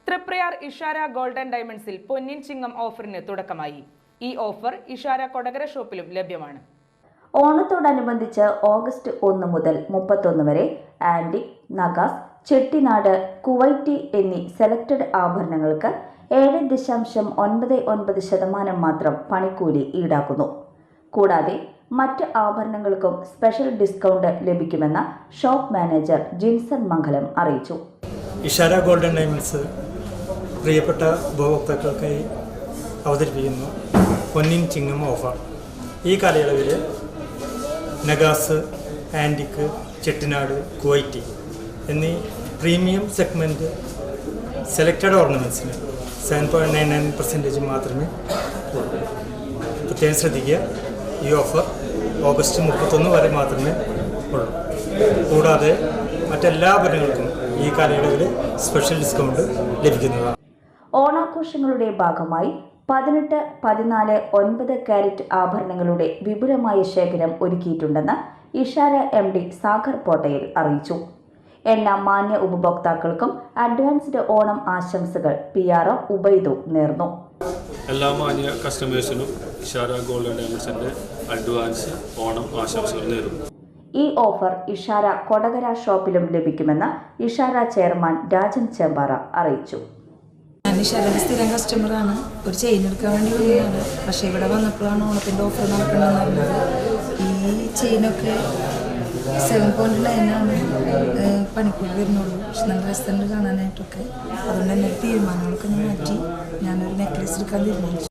Triprayar Ishara golden ഡയമണ്ട്സിൽ പൊന്നിൻ ചിങ്ങം ഓഫറിന് തുടക്കമായി. ഈ ഓഫർ ഇഷാര കൊടകര ഷോപ്പിലും ലഭ്യമാണ്. ഓണത്തോടനുബന്ധിച്ച് ഓഗസ്റ്റ് 1 മുതൽ 31 വരെ ആന്റിക്, നഗാസ്, ചെട്ടിനാട്, കുവൈറ്റി എന്നീ സെലക്ടഡ് ആഭരണങ്ങൾക്ക് 7.99% മാത്രം പണിക്കൂലി ഈടാക്കുന്നു. കൂടാതെ മറ്റ് ആഭരണങ്ങൾക്കും സ്പെഷ്യൽ ഡിസ്കൗണ്ട് ലഭിക്കുമെന്ന് ഷോപ്പ് മാനേജർ ജിൻസൺ മംഗലം അറിയിച്ചു. ഇഷാര ഗോൾഡൻ ഡയമണ്ട്സ് പ്രിയപ്പെട്ട ഉപഭോക്താക്കൾക്കായി അവതരിപ്പിക്കുന്നു പൊന്നിൻ ചിങ്ങം ഓഫർ. ഈ കാലയളവിൽ നഗാസ്, ആൻറ്റിക്ക്, ചെട്ടിനാട്, കുവൈറ്റി എന്നീ പ്രീമിയം സെഗ്മെൻറ്റ് സെലക്റ്റഡ് ഓർണമെൻറ്റ്സിന് 7.99% മാത്രമേ ഉള്ളൂ. പ്രത്യേകം ശ്രദ്ധിക്കുക, ഈ ഓഫർ ഓഗസ്റ്റ് 31 വരെ മാത്രമേ ഉള്ളൂ. കൂടാതെ മറ്റെല്ലാ ആഭരണങ്ങൾക്കും ഈ കാലയളവിൽ സ്പെഷ്യൽ ഡിസ്കൗണ്ട് ലഭിക്കുന്നതാണ്. ഓണാഘോഷങ്ങളുടെ ഭാഗമായി 18, 14, 9 കാരറ്റ് ആഭരണങ്ങളുടെ വിപുലമായ ശേഖരം ഒരുക്കിയിട്ടുണ്ടെന്ന് ഇഷാര MD സാഗർ പോട്ടയിൽ അറിയിച്ചു. എല്ലാ മാന്യ ഉപഭോക്താക്കൾക്കും അഡ്വാൻസ്ഡ് ഓണം ആശംസകൾ PRO ഉബൈദു നേർന്നു. എല്ലാ മാന്യ കസ്റ്റമേഴ്സിനും ഇഷാര ഗോൾഡൻ ഡയമണ്ട്സിന്റെ അഡ്വാൻസ് ഓണം ആശംസകൾ നേരുന്നു. ഈ ഓഫർ ഇഷാര കൊടകര ഷോപ്പിലും ലഭിക്കുമെന്ന് ഇഷാര ചെയർമാൻ രാജൻ ചെമ്പാറ അറിയിച്ചു. ഞാൻ ഇഷാരയുടെ സ്ഥിരം കസ്റ്റമറാണ്. ഒരു ചെയിൻ എടുക്കാൻ വേണ്ടി വന്നതാണ്. പക്ഷേ ഇവിടെ വന്നപ്പോഴാണ് ഓണത്തിൻ്റെ ഓഫർ നടക്കണമെന്ന് പറഞ്ഞത്. ഈ ചെയിനൊക്കെ 7.9 പണിക്കൂലി വരുന്നുള്ളൂ. പക്ഷെ നല്ല രസമുണ്ട് കാണാനായിട്ടൊക്കെ. അതുകൊണ്ട് തന്നെ തീരുമാനങ്ങളൊക്കെ മാറ്റി ഞാനൊരു നെക്ലേസ് എടുക്കാൻ തീരുമാനിച്ചു.